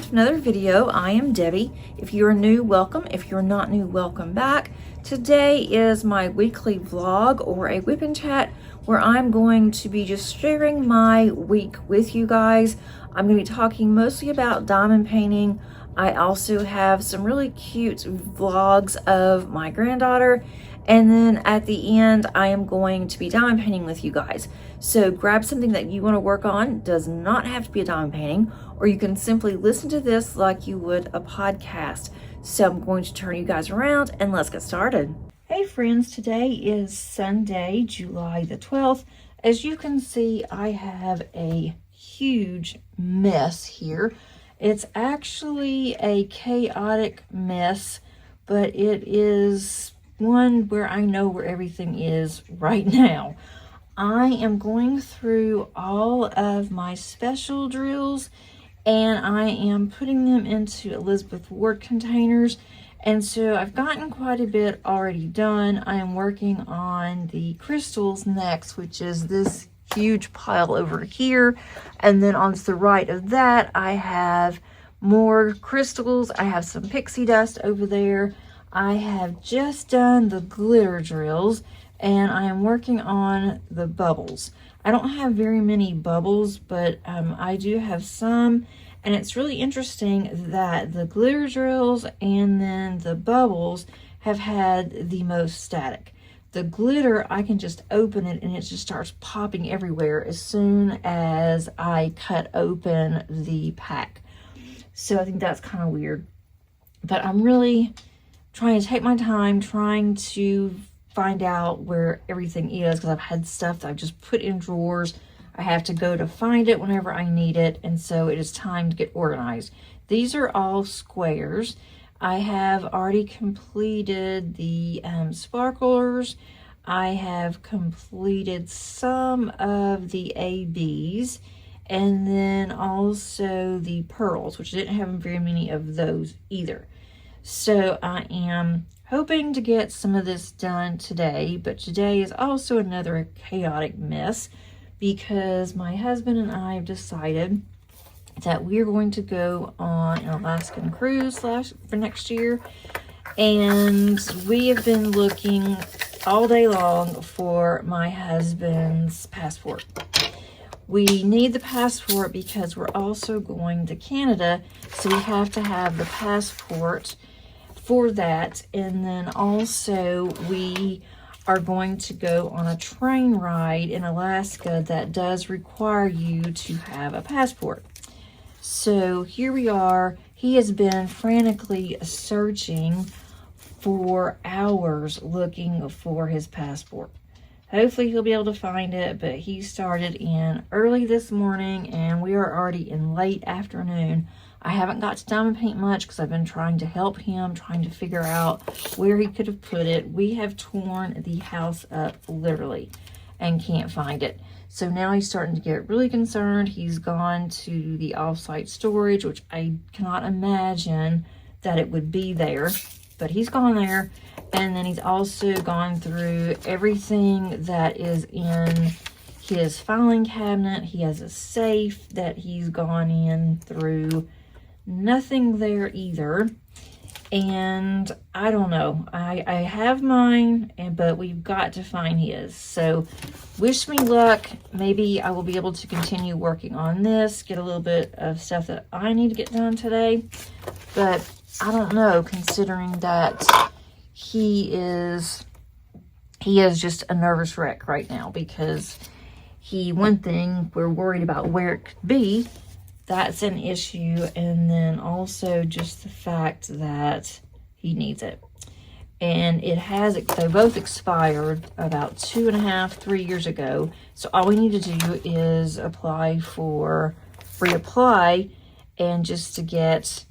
to another video. I am Debbie. If you're new, welcome. If you're not new, welcome back. Today is my weekly vlog or a whip and chat where I'm going to be just sharing my week with you guys. I'm going to be talking mostly about diamond painting. I also have some really cute vlogs of my granddaughter. And then at the end, I am going to be diamond painting with you guys. So grab something that you want to work on. Does not have to be a diamond painting, or you can simply listen to this like you would a podcast. So I'm going to turn you guys around and let's get started. Hey friends, today is Sunday, July the 12th. As you can see, I have a huge mess here. It's actually a chaotic mess, but it is one where I know where everything is right now. I am going through all of my special drills and I am putting them into Elizabeth Ward containers. And so I've gotten quite a bit already done. I am working on the crystals next, which is this huge pile over here. And then on the right of that, I have more crystals. I have some pixie dust over there. I have just done the glitter drills and I am working on the bubbles. I don't have very many bubbles, but I do have some, and it's really interesting that the glitter drills and then the bubbles have had the most static. The glitter, I can just open it and it just starts popping everywhere as soon as I cut open the pack. So I think that's kind of weird, but I'm really trying to take my time, trying to find out where everything is, because I've had stuff that I've just put in drawers. I have to go to find it whenever I need it, and so it is time to get organized. These are all squares. I have already completed the sparklers. I have completed some of the ABs, and then also the pearls, which I didn't have very many of those either. So I am hoping to get some of this done today, but today is also another chaotic mess because my husband and I have decided that we are going to go on an Alaskan cruise for next year. And we have been looking all day long for my husband's passport. We need the passport because we're also going to Canada, so we have to have the passport for that. And then also we are going to go on a train ride in Alaska that does require you to have a passport. So here we are. He has been frantically searching for hours looking for his passport. Hopefully he'll be able to find it, but he started in early this morning and we are already in late afternoon. I haven't got to diamond paint much because I've been trying to help him, trying to figure out where he could have put it. We have torn the house up literally and can't find it. So now he's starting to get really concerned. He's gone to the off-site storage, which I cannot imagine that it would be there, but he's gone there. And then he's also gone through everything that is in his filing cabinet. He has a safe that he's gone in through. Nothing there either. And I don't know. I have mine, but we've got to find his. So wish me luck. Maybe I will be able to continue working on this, get a little bit of stuff that I need to get done today. But I don't know, considering that he is just a nervous wreck right now because one thing, we're worried about where it could be. That's an issue. And then also just the fact that he needs it. And they both expired about 2.5, 3 years ago. So all we need to do is reapply and just to get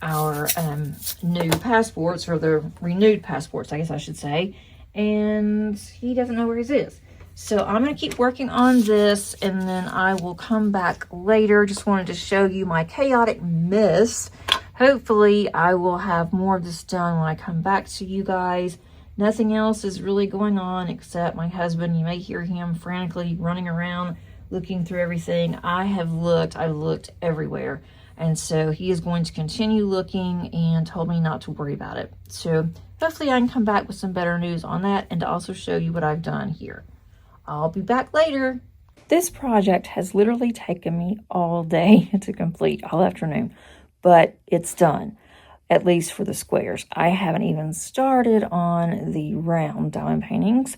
our new passports, or the renewed passports, I guess I should say. And he doesn't know where his is. So I'm going to keep working on this and then I will come back later. Just wanted to show you my chaotic mess. Hopefully I will have more of this done when I come back to you guys. Nothing else is really going on except my husband. You may hear him frantically running around looking through everything. I've looked everywhere. And so he is going to continue looking and told me not to worry about it. So hopefully I can come back with some better news on that and to also show you what I've done here. I'll be back later. This project has literally taken me all day to complete, all afternoon, but it's done, at least for the squares. I haven't even started on the round diamond paintings,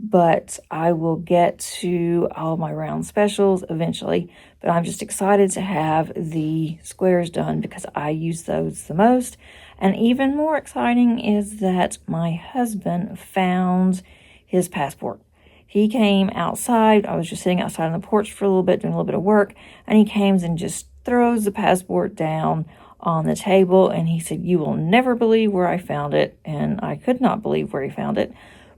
but I will get to all my round specials eventually. But I'm just excited to have the squares done because I use those the most. And even more exciting is that my husband found his passport. He came outside. I was just sitting outside on the porch for a little bit, doing a little bit of work, and he came and just throws the passport down on the table, and he said, "You will never believe where I found it." And I could not believe where he found it.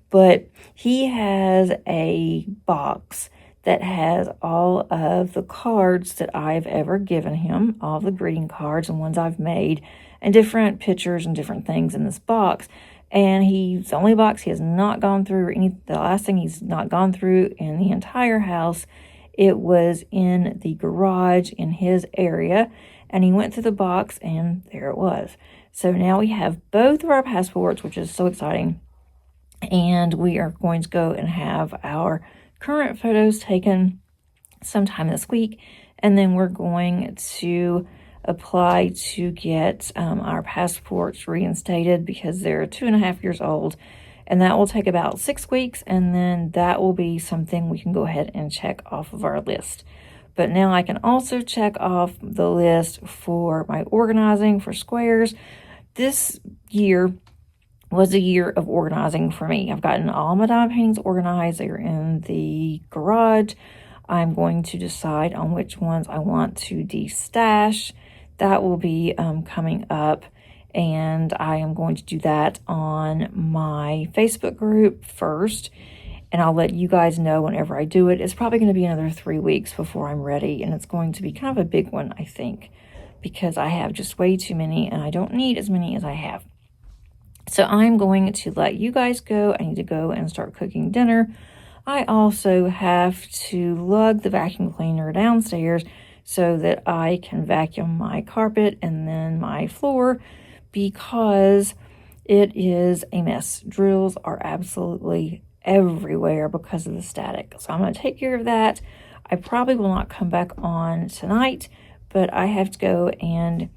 But he has a box that has all of the cards that I've ever given him, all the greeting cards and ones I've made, and different pictures and different things in this box. And it's the only box he has not gone through, the last thing he's not gone through in the entire house. It was in the garage in his area, and he went through the box, and there it was. So now we have both of our passports, which is so exciting. And we are going to go and have our current photos taken sometime this week. And then we're going to apply to get our passports reinstated because they're 2.5 years old. And that will take about 6 weeks. And then that will be something we can go ahead and check off of our list. But now I can also check off the list for my organizing for squares. This year was a year of organizing for me. I've gotten all my diamond paintings organized. They're in the garage. I'm going to decide on which ones I want to de-stash. That will be coming up, and I am going to do that on my Facebook group first, and I'll let you guys know whenever I do it. It's probably going to be another 3 weeks before I'm ready, and it's going to be kind of a big one, I think, because I have just way too many, and I don't need as many as I have. So I'm going to let you guys go. I need to go and start cooking dinner. I also have to lug the vacuum cleaner downstairs so that I can vacuum my carpet and then my floor because it is a mess. Drills are absolutely everywhere because of the static. So I'm going to take care of that. I probably will not come back on tonight, but I have to go and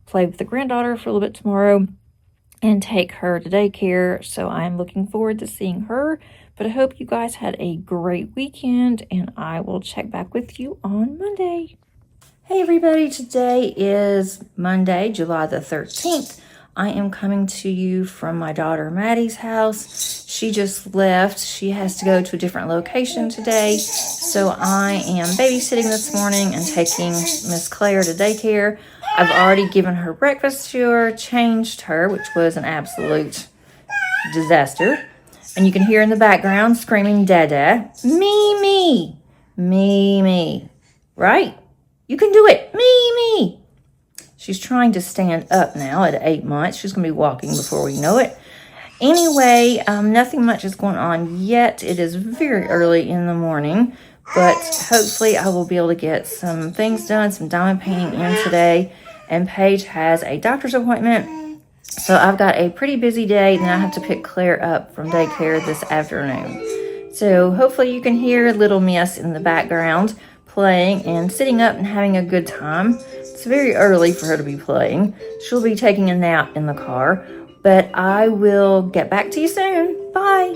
play with the granddaughter for a little bit tomorrow and take her to daycare. So I'm looking forward to seeing her. But I hope you guys had a great weekend, and I will check back with you on Monday. Hey everybody, today is Monday, July the 13th. I am coming to you from my daughter Maddie's house. She just left. She has to go to a different location today. So I am babysitting this morning and taking Miss Claire to daycare. I've already given her breakfast to her, changed her, which was an absolute disaster. And you can hear in the background screaming, Dada, me, right? You can do it, me. She's trying to stand up now at 8 months. She's going to be walking before we know it. Anyway, nothing much is going on yet. It is very early in the morning, but hopefully I will be able to get some things done, some diamond painting in today. And Paige has a doctor's appointment. So I've got a pretty busy day, and I have to pick Claire up from daycare this afternoon. So hopefully you can hear little Miss in the background playing and sitting up and having a good time. It's very early for her to be playing. She'll be taking a nap in the car, but I will get back to you soon. Bye.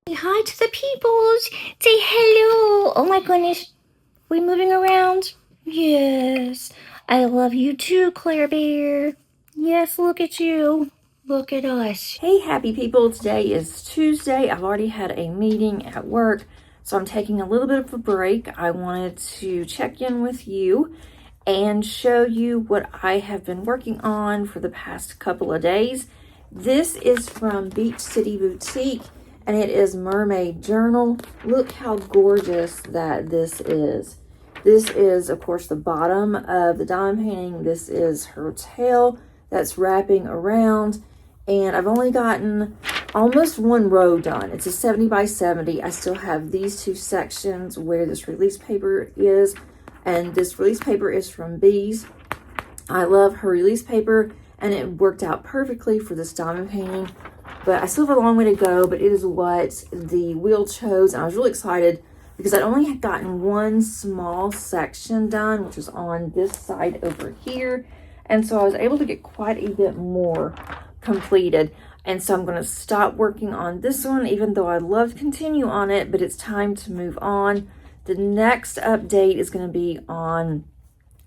Say hi to the peoples. Say hello. Oh my goodness. We moving around? Yes. I love you too, Claire Bear. Yes, look at you. Look at us. Hey, happy people. Today is Tuesday. I've already had a meeting at work, so I'm taking a little bit of a break. I wanted to check in with you and show you what I have been working on for the past couple of days. This is from Beach City Boutique, and it is Mermaid Journal. Look how gorgeous that this is. This is, of course, the bottom of the diamond painting. This is her tail that's wrapping around. And I've only gotten almost one row done. It's a 70 by 70. I still have these two sections where this release paper is, and this release paper is from Bees. I love her release paper, and it worked out perfectly for this diamond painting, but I still have a long way to go, but it is what the wheel chose, and I was really excited because I'd only had gotten one small section done, which was on this side over here, and so I was able to get quite a bit more completed. And so I'm going to stop working on this one, even though I'd love to continue on it, but it's time to move on. The next update is going to be on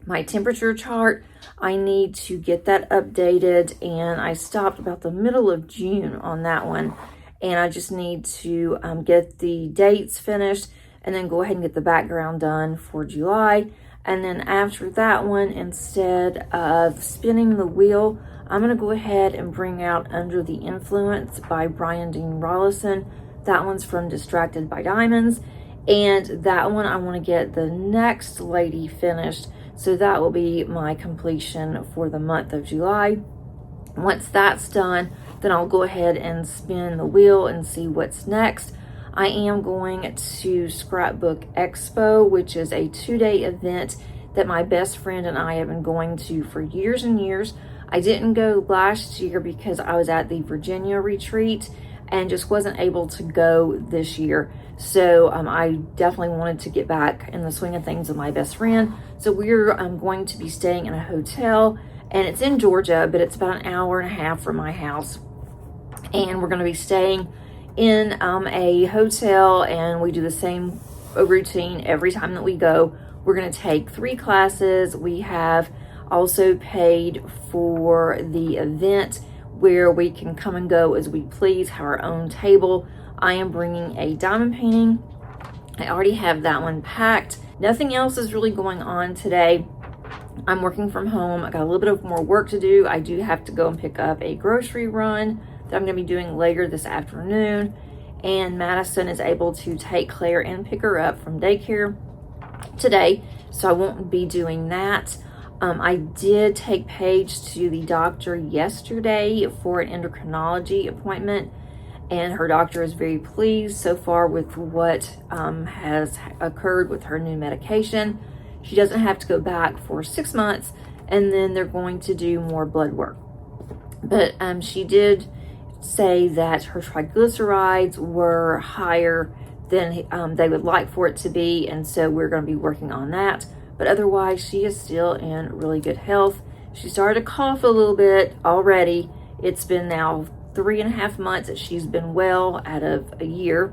my temperature chart. I need to get that updated, and I stopped about the middle of June on that one. And I just need to get the dates finished and then go ahead and get the background done for July. And then after that one, instead of spinning the wheel, I'm going to go ahead and bring out Under the Influence by Brian Dean Rollison. That one's from Distracted by Diamonds. And that one, I want to get the next lady finished. So that will be my completion for the month of July. Once that's done, then I'll go ahead and spin the wheel and see what's next. I am going to Scrapbook Expo, which is a 2-day event that my best friend and I have been going to for years and years. I didn't go last year because I was at the Virginia retreat and just wasn't able to go this year. So I definitely wanted to get back in the swing of things with my best friend. So we're going to be staying in a hotel, and it's in Georgia, but it's about an hour and a half from my house. And we're going to be staying in a hotel, and we do the same routine every time that we go. We're going to take 3 classes. We have also paid for the event where we can come and go as we please, have our own table. I am bringing a diamond painting. I already have that one packed. Nothing else is really going on today. I'm working from home. I got a little bit of more work to do. I do have to go and pick up a grocery run that I'm going to be doing later this afternoon. And Madison is able to take Claire and pick her up from daycare today, so I won't be doing that. I did take Paige to the doctor yesterday for an endocrinology appointment, and her doctor is very pleased so far with what has occurred with her new medication. She doesn't have to go back for 6 months, and then they're going to do more blood work. But she did say that her triglycerides were higher than they would like for it to be, and so we're going to be working on that. But otherwise, she is still in really good health. She started to cough a little bit already. It's been now 3.5 months that she's been well out of a year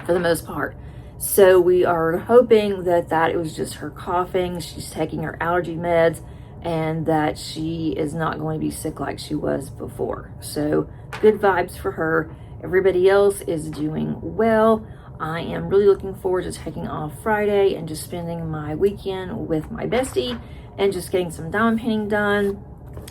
for the most part. So we are hoping that it was just her coughing. She's taking her allergy meds, and that she is not going to be sick like she was before. So good vibes for her. Everybody else is doing well. I am really looking forward to taking off Friday and just spending my weekend with my bestie and just getting some diamond painting done,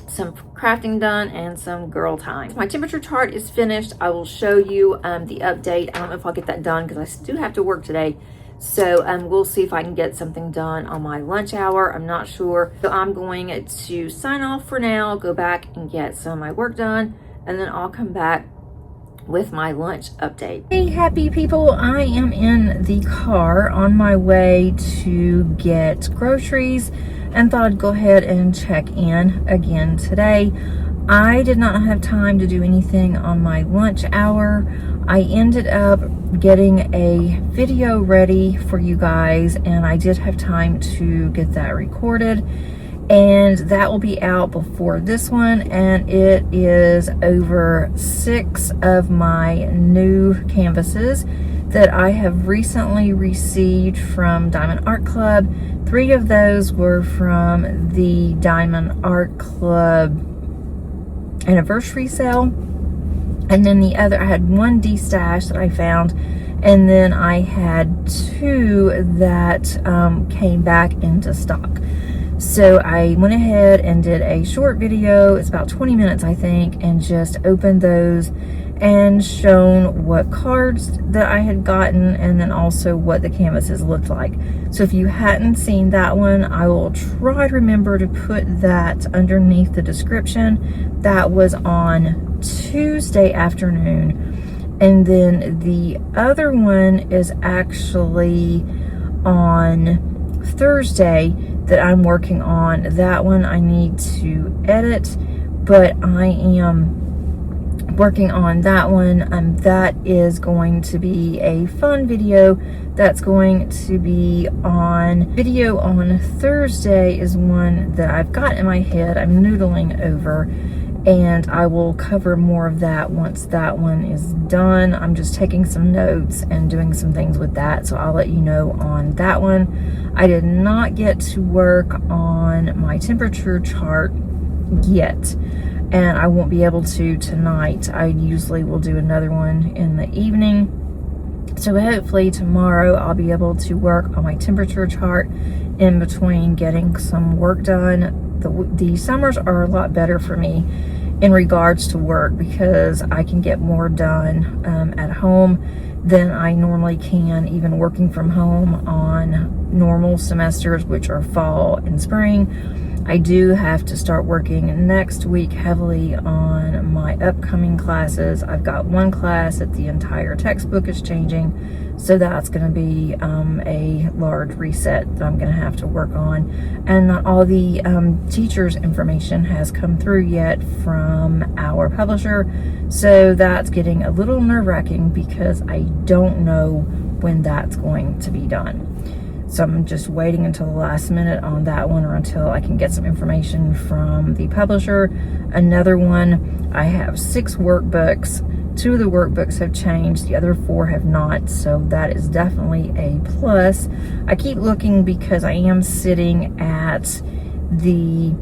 some crafting done, and some girl time. My temperature chart is finished. I will show you the update. I don't know if I'll get that done because I do have to work today. So we'll see if I can get something done on my lunch hour. I'm not sure. So I'm going to sign off for now, go back and get some of my work done, and then I'll come back with my lunch update. Hey happy people, I am in the car on my way to get groceries and thought I'd go ahead and check in again today. I did not have time to do anything on my lunch hour. I ended up getting a video ready for you guys, and I did have time to get that recorded, and that will be out before this one. And it is over 6 of my new canvases that I have recently received from Diamond Art Club. 3 of those were from the Diamond Art Club anniversary sale, and then the other, I had 1 D-stash that I found, and then I had 2 that came back into stock. So I went ahead and did a short video. It's about 20 minutes, I think, and just opened those and shown what cards that I had gotten, and then also what the canvases looked like. So if you hadn't seen that one, I will try to remember to put that underneath the description. That was on Tuesday afternoon And then the other one is actually on Thursday that I'm working on. That one I need to edit, but I am working on that one. That is going to be a fun video. That's going to be on video on Thursday is one that I've got in my head. I'm noodling over, and I will cover more of that once that one is done. I'm just taking some notes and doing some things with that, so I'll let you know on that one. I did not get to work on my temperature chart yet, and I won't be able to tonight. I usually will do another one in the evening. So hopefully tomorrow I'll be able to work on my temperature chart in between getting some work done. The summers are a lot better for me in regards to work because I can get more done at home than I normally can, even working from home on normal semesters, which are fall and spring. I do have to start working next week heavily on my upcoming classes. I've got one class that the entire textbook is changing, so that's going to be a large reset that I'm going to have to work on. And not all the teachers' information has come through yet from our publisher, so that's getting a little nerve-wracking because I don't know when that's going to be done. So I'm just waiting until the last minute on that one, or until I can get some information from the publisher. Another one, I have 6 workbooks. 2 of the workbooks have changed, the other 4 have not, so that is definitely a plus. I keep looking because I am sitting at the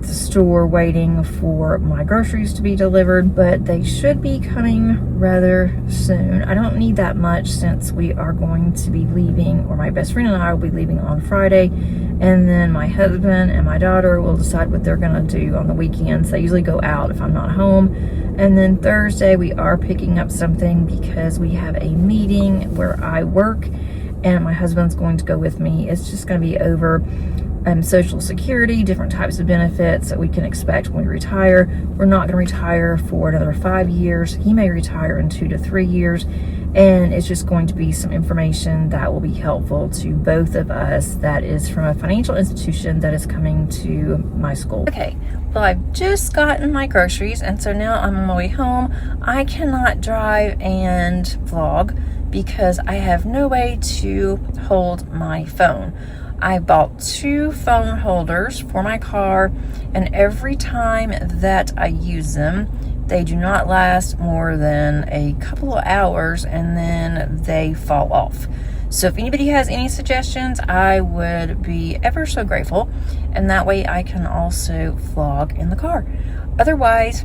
store waiting for my groceries to be delivered, but they should be coming rather soon. I don't need that much since we are going to be leaving, or my best friend and I will be leaving on Friday, and then my husband and my daughter will decide what they're going to do on the weekends. They usually go out if I'm not home. And then Thursday we are picking up something because we have a meeting where I work, and my husband's going to go with me. It's just going to be over Social Security, different types of benefits that we can expect when we retire. We're not going to retire for another 5 years. He may retire in 2 to 3 years, and it's just going to be some information that will be helpful to both of us. That is from a financial institution that is coming to my school. Okay, well, I've just gotten my groceries, and so now I'm on my way home. I cannot drive and vlog because I have no way to hold my phone. I bought 2 phone holders for my car, and every time that I use them, they do not last more than a couple of hours, and then they fall off. So if anybody has any suggestions, I would be ever so grateful, and that way I can also vlog in the car. Otherwise,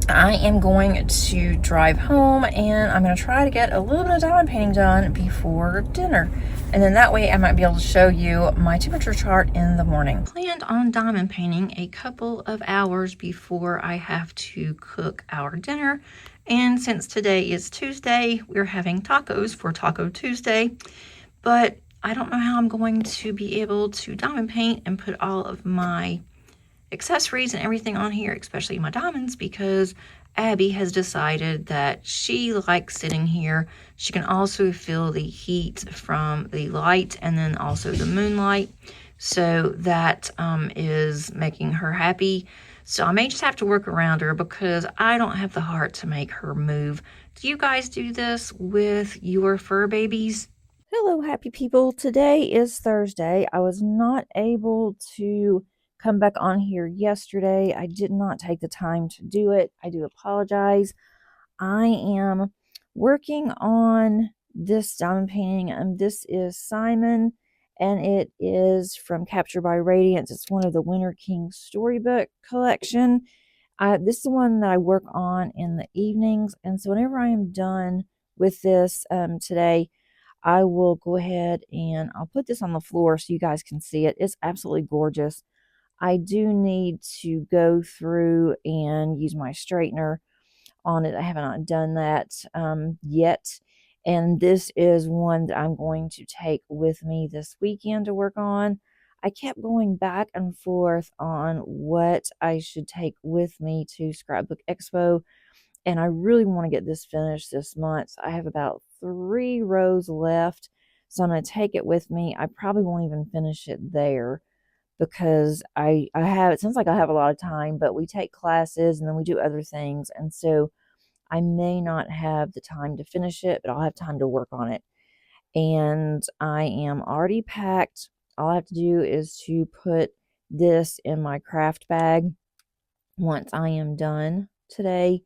I am going to drive home, and I'm going to try to get a little bit of diamond painting done before dinner. And then that way I might be able to show you my temperature chart in the morning. Planned on diamond painting a couple of hours before I have to cook our dinner. And since today is Tuesday, we're having tacos for Taco Tuesday. But I don't know how I'm going to be able to diamond paint and put all of my accessories and everything on here, especially my diamonds, because Abby has decided that she likes sitting here. She can also feel the heat from the light and then also the moonlight, so that is making her happy. So I may just have to work around her because I don't have the heart to make her move. Do you guys do this with your fur babies? Hello, happy people. Today is Thursday. I was not able to come back on here yesterday. I did not take the time to do it. I do apologize. I am working on this diamond painting, and this is Simon, and it is from Captured by Radiance. It's one of the Winter King storybook collection. This is the one that I work on in the evenings, and so whenever I am done with this today, I will go ahead and I'll put this on the floor so you guys can see it. It's absolutely gorgeous. I do need to go through and use my straightener on it. I have not done that yet. And this is one that I'm going to take with me this weekend to work on. I kept going back and forth on what I should take with me to Scrapbook Expo. and I really want to get this finished this month. I have about 3 rows left, so I'm going to take it with me. I probably won't even finish it there because I have, it seems like I have a lot of time, but we take classes and then we do other things, and so I may not have the time to finish it, but I'll have time to work on it. And I am already packed. All I have to do is to put this in my craft bag once I am done today,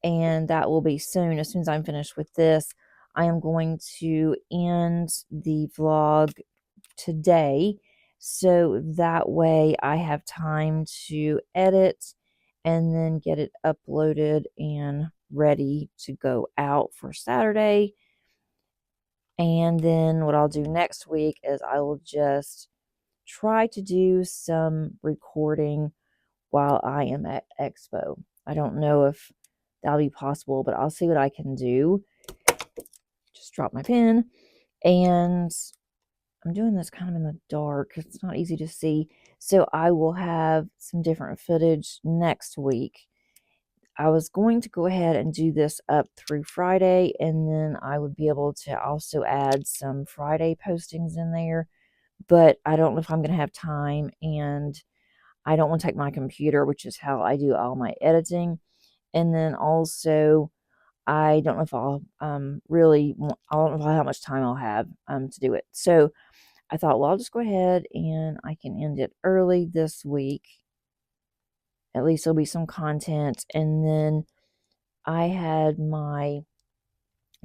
and that will be soon. As soon as I'm finished with this, I am going to end the vlog today, so that way I have time to edit and then get it uploaded and ready to go out for Saturday. And then what I'll do next week is I will just try to do some recording while I am at Expo. I don't know if that'll be possible, but I'll see what I can do. Just drop my pen, and I'm doing this kind of in the dark. It's not easy to see. So I will have some different footage next week. I was going to go ahead and do this up through Friday, and then I would be able to also add some Friday postings in there. But I don't know if I'm going to have time, and I don't want to take my computer, which is how I do all my editing. And then also, I don't know if I'll I don't know how much time I'll have to do it. So I thought, well, I'll just go ahead and I can end it early this week. At least there'll be some content. And then I had my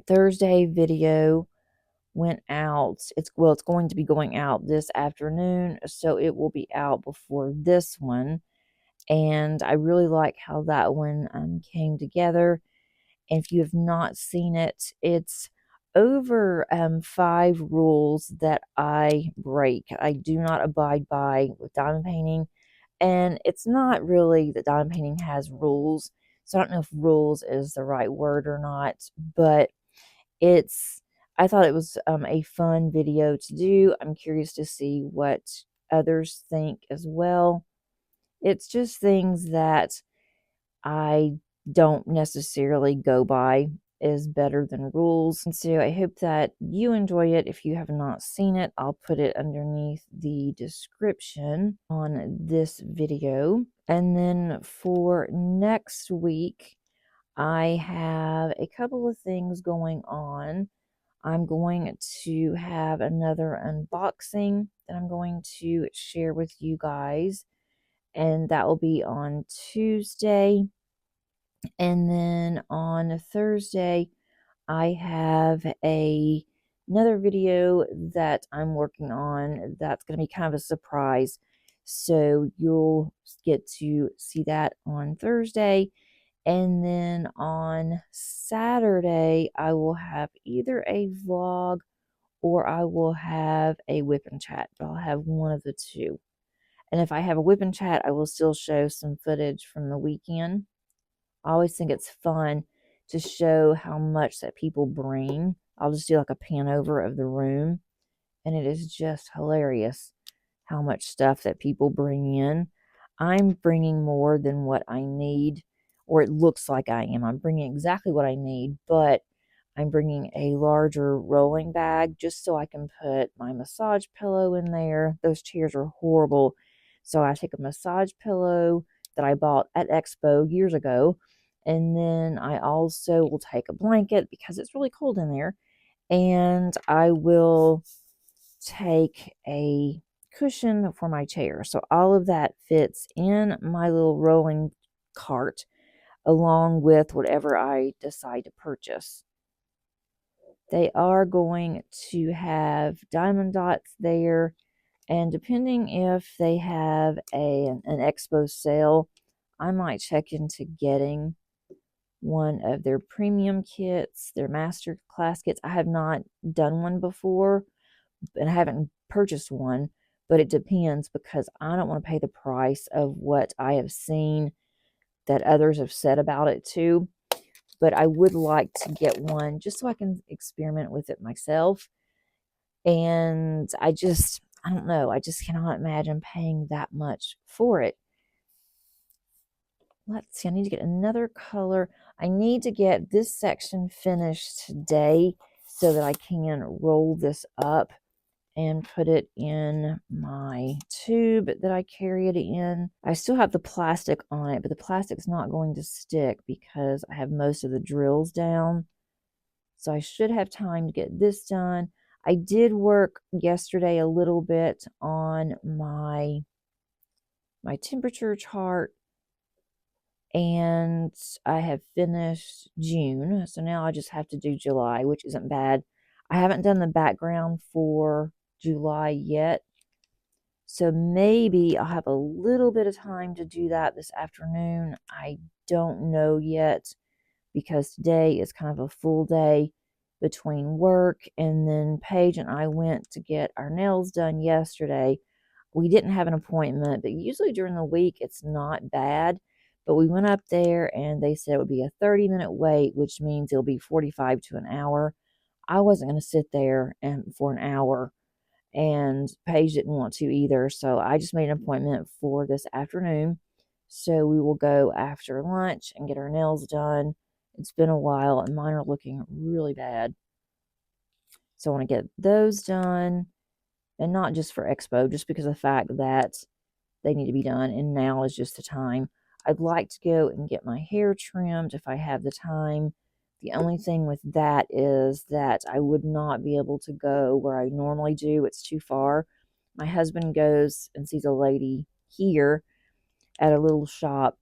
Thursday video went out. It's going to be going out this afternoon, so it will be out before this one. And I really like how that one came together. And if you have not seen it, it's over 5 rules that I break. I do not abide by with diamond painting. And it's not really that diamond painting has rules. So I don't know if rules is the right word or not, but I thought it was a fun video to do. I'm curious to see what others think as well. It's just things that I don't necessarily go by is better than rules. And so I hope that you enjoy it. If you have not seen it, I'll put it underneath the description on this video. And then for next week, I have a couple of things going on. I'm going to have another unboxing that I'm going to share with you guys, and that will be on Tuesday. And then on Thursday, I have another video that I'm working on that's going to be kind of a surprise. So you'll get to see that on Thursday. And then on Saturday, I will have either a vlog or I will have a whip and chat. But I'll have one of the two. And if I have a whip and chat, I will still show some footage from the weekend. I always think it's fun to show how much that people bring. I'll just do like a pan over of the room, and it is just hilarious how much stuff that people bring in. I'm bringing more than what I need, or it looks like I am. I'm bringing exactly what I need, but I'm bringing a larger rolling bag just so I can put my massage pillow in there. Those chairs are horrible. So I take a massage pillow that I bought at Expo years ago, and then I also will take a blanket because it's really cold in there, and I will take a cushion for my chair. So all of that fits in my little rolling cart along with whatever I decide to purchase. They are going to have diamond dots there, and depending if they have an expo sale, I might check into getting one of their premium kits, their master class kits. I have not done one before, and I haven't purchased one, but it depends because I don't want to pay the price of what I have seen that others have said about it too. But I would like to get one just so I can experiment with it myself. And I don't know, I just cannot imagine paying that much for it. let's see, I need to get another color. I need to get this section finished today so that I can roll this up and put it in my tube that I carry it in. I still have the plastic on it, but the plastic's not going to stick because I have most of the drills down. So I should have time to get this done. I did work yesterday a little bit on my temperature chart, and I have finished June. So now I just have to do July, which isn't bad. I haven't done the background for July yet. So maybe I'll have a little bit of time to do that this afternoon. I don't know yet because today is kind of a full day between work, and then Paige and I went to get our nails done yesterday. We didn't have an appointment, but usually during the week it's not bad. But we went up there and they said it would be a 30-minute wait, which means it'll be 45 to an hour. I wasn't going to sit there for an hour, and Paige didn't want to either. So I just made an appointment for this afternoon. So we will go after lunch and get our nails done. It's been a while and mine are looking really bad. So I want to get those done, and not just for Expo, just because of the fact that they need to be done and now is just the time. I'd like to go and get my hair trimmed if I have the time. The only thing with that is that I would not be able to go where I normally do. It's too far. My husband goes and sees a lady here at a little shop,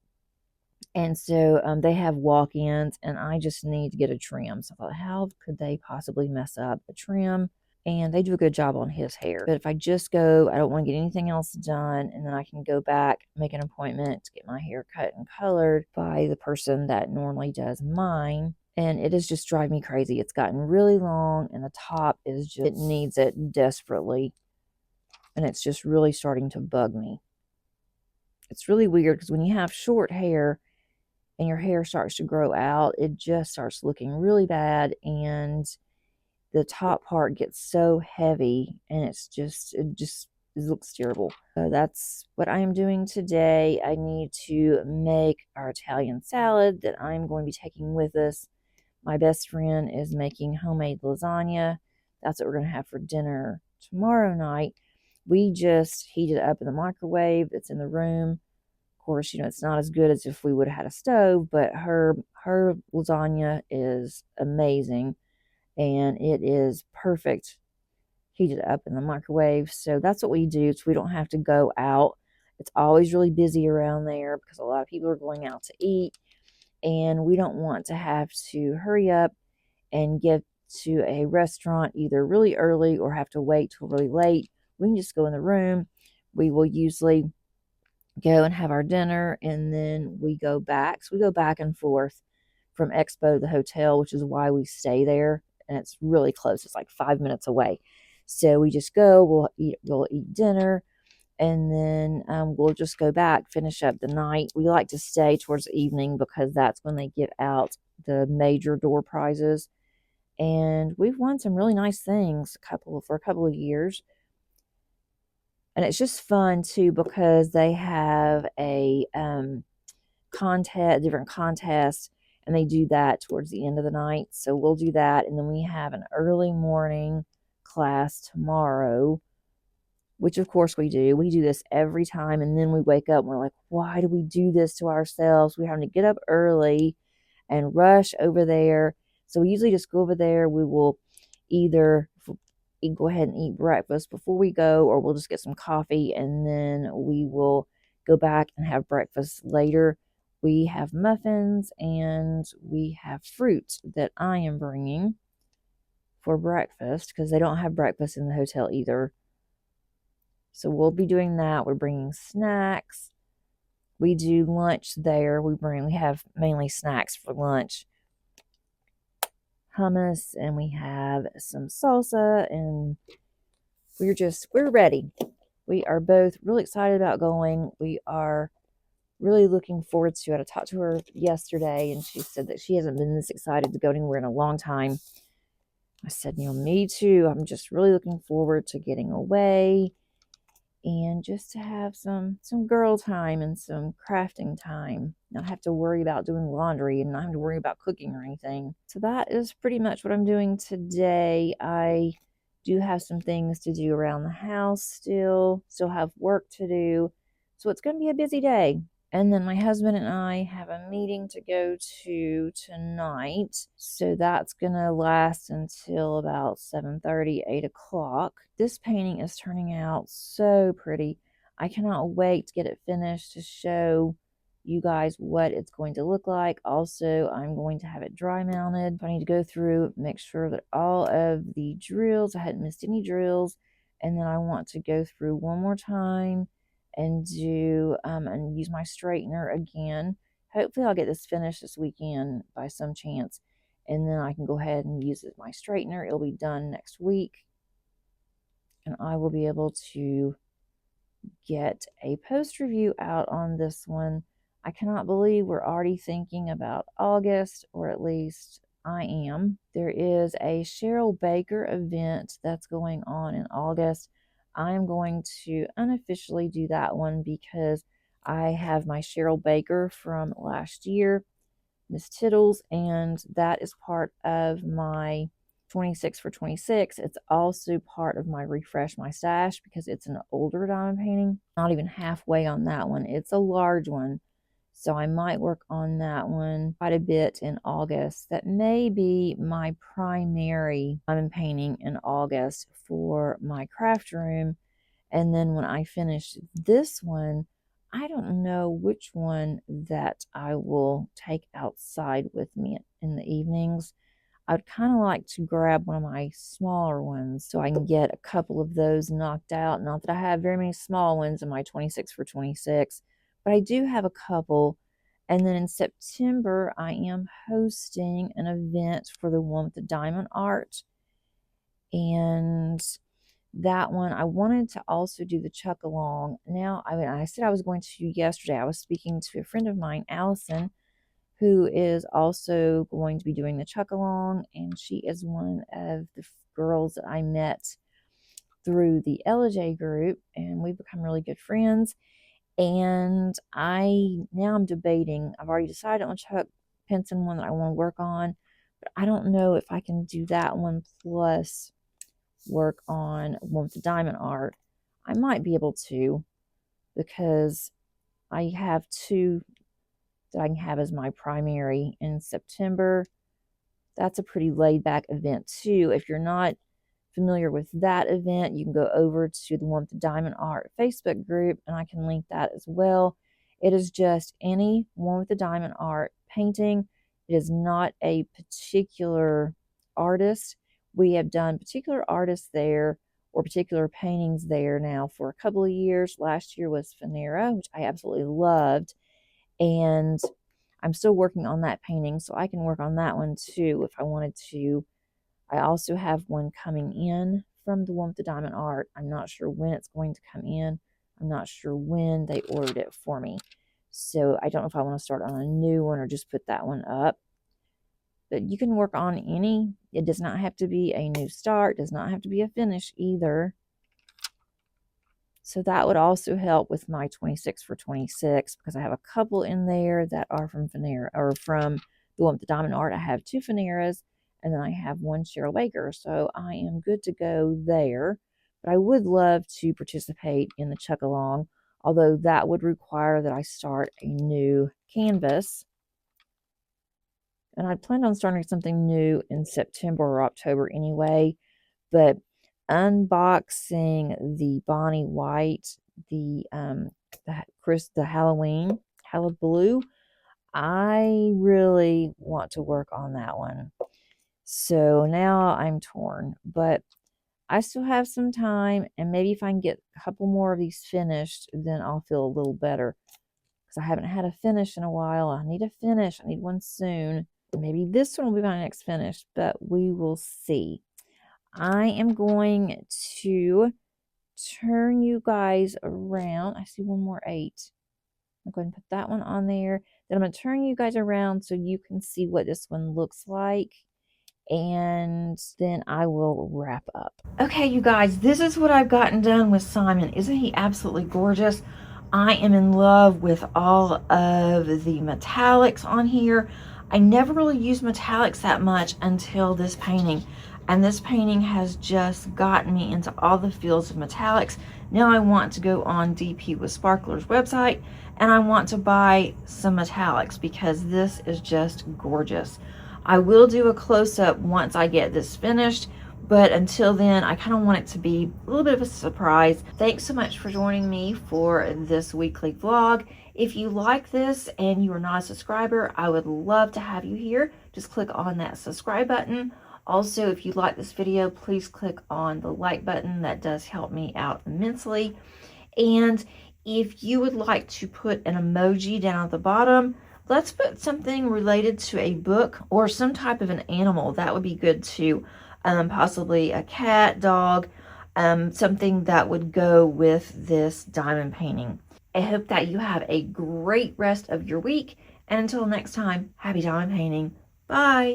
and so they have walk-ins, and I just need to get a trim. So I thought, how could they possibly mess up a trim? And they do a good job on his hair. But if I just go, I don't want to get anything else done, and then I can go back, make an appointment to get my hair cut and colored by the person that normally does mine. And it is just driving me crazy. It's gotten really long, and the top is just, it needs it desperately. And it's just really starting to bug me. It's really weird because when you have short hair and your hair starts to grow out, it just starts looking really bad, and the top part gets so heavy, and it looks terrible. So that's what I am doing today. I need to make our Italian salad that I'm going to be taking with us. My best friend is making homemade lasagna. That's what we're going to have for dinner tomorrow night. We just heated it up in the microwave. It's in the room. Of course, it's not as good as if we would have had a stove, but her lasagna is amazing, and it is perfect heated up in the microwave. So that's what we do, so we don't have to go out. It's always really busy around there because a lot of people are going out to eat, and we don't want to have to hurry up and get to a restaurant either really early or have to wait till really late. We can just go in the room. We will usually go and have our dinner, and then we go back. So we go back and forth from Expo to the hotel, which is why we stay there, and it's really close. It's like 5 minutes away. So we just go, we'll eat dinner, and then we'll just go back, finish up the night. We like to stay towards the evening because that's when they give out the major door prizes, and we've won some really nice things for a couple of years. And it's just fun too because they have a different contests, and they do that towards the end of the night. So we'll do that, and then we have an early morning class tomorrow, which of course we do. We do this every time, and then we wake up and we're like, why do we do this to ourselves? We're having to get up early and rush over there. So we usually just go over there. We will either go ahead and eat breakfast before we go, or we'll just get some coffee, and then we will go back and have breakfast later. We have muffins, and we have fruit that I am bringing for breakfast because they don't have breakfast in the hotel either. So we'll be doing that. We're bringing snacks. We do lunch there. We have mainly snacks for lunch. Hummus, and we have some salsa, and we're ready. We are both really excited about going. We are really looking forward to it. I talked to her yesterday, and she said that she hasn't been this excited to go anywhere in a long time. I said, me too. I'm just really looking forward to getting away and just to have some girl time and some crafting time. Not have to worry about doing laundry and not have to worry about cooking or anything. So that is pretty much what I'm doing today. I do have some things to do around the house still have work to do. So it's going to be a busy day. And then my husband and I have a meeting to go to tonight. So that's going to last until about 7:30, 8 o'clock. This painting is turning out so pretty. I cannot wait to get it finished to show you guys what it's going to look like. Also, I'm going to have it dry mounted. I need to go through, make sure that all of the drills, I hadn't missed any drills. And then I want to go through one more time and do and use my straightener again. Hopefully I'll get this finished this weekend by some chance, and then I can go ahead and use my straightener. It'll be done next week, and I will be able to get a post review out on this one. I cannot believe we're already thinking about August, or at least I am. There is a Cheryl Baker event that's going on in August. I'm going to unofficially do that one because I have my Cheryl Baker from last year, Miss Tittles, and that is part of my 26 for 26. It's also part of my Refresh My Stash because it's an older diamond painting. Not even halfway on that one. It's a large one. So I might work on that one quite a bit in August. That may be my primary diamond painting in August for my craft room. And then when I finish this one, I don't know which one that I will take outside with me in the evenings. I'd kind of like to grab one of my smaller ones so I can get a couple of those knocked out. Not that I have very many small ones in my 26 for 26, but I do have a couple. And then in September, I am hosting an event for the one with the diamond art. And that one, I wanted to also do the chuck along. Now, I said I was going to yesterday. I was speaking to a friend of mine, Allison, who is also going to be doing the chuck along, and she is one of the girls that I met through the LJ group, and we've become really good friends. And I'm debating. I've already decided on Chuck Pinson one that I want to work on, but I don't know if I can do that one plus work on one with the diamond art. I might be able to, because I have two that I can have as my primary in September. That's a pretty laid back event too. If you're not familiar with that event, you can go over to the one with the diamond art Facebook group, and I can link that as well. It is just any one with the diamond art painting. It is not a particular artist. We have done particular artists there or particular paintings there now for a couple of years. Last year was Fanera, which I absolutely loved, and I'm still working on that painting, so I can work on that one too if I wanted to. I also have one coming in from the one with the diamond art. I'm not sure when it's going to come in. I'm not sure when they ordered it for me. So I don't know if I want to start on a new one or just put that one up. But you can work on any. It does not have to be a new start. Does not have to be a finish either. So that would also help with my 26 for 26 because I have a couple in there that are from Fanera, or from the one with the diamond art. I have two Faneras, and then I have one Cheryl Baker. So I am good to go there. But I would love to participate in the Chuck Along, although that would require that I start a new canvas. And I planned on starting something new in September or October anyway. But unboxing the Bonnie White, the Halloween Blue, I really want to work on that one. So now I'm torn, but I still have some time, and maybe if I can get a couple more of these finished, then I'll feel a little better, because I haven't had a finish in a while. I need a finish. I need one soon. Maybe this one will be my next finish, but we will see. I am going to turn you guys around. I see one more 8. I'm going to put that one on there. Then I'm going to turn you guys around so you can see what this one looks like. and then I will wrap up. Okay, you guys, this is what I've gotten done with Simon. Isn't he absolutely gorgeous? I am in love with all of the metallics on here. I never really used metallics that much until this painting. And this painting has just gotten me into all the fields of metallics. Now I want to go on DP with Sparkler's website and I want to buy some metallics because this is just gorgeous. I will do a close-up once I get this finished, but until then, I kind of want it to be a little bit of a surprise. Thanks so much for joining me for this weekly vlog. If you like this and you are not a subscriber, I would love to have you here. Just click on that subscribe button. Also, if you like this video, please click on the like button. That does help me out immensely. And if you would like to put an emoji down at the bottom, let's put something related to a book or some type of an animal. That would be good too. Possibly a cat, dog, something that would go with this diamond painting. I hope that you have a great rest of your week. And until next time, happy diamond painting. Bye.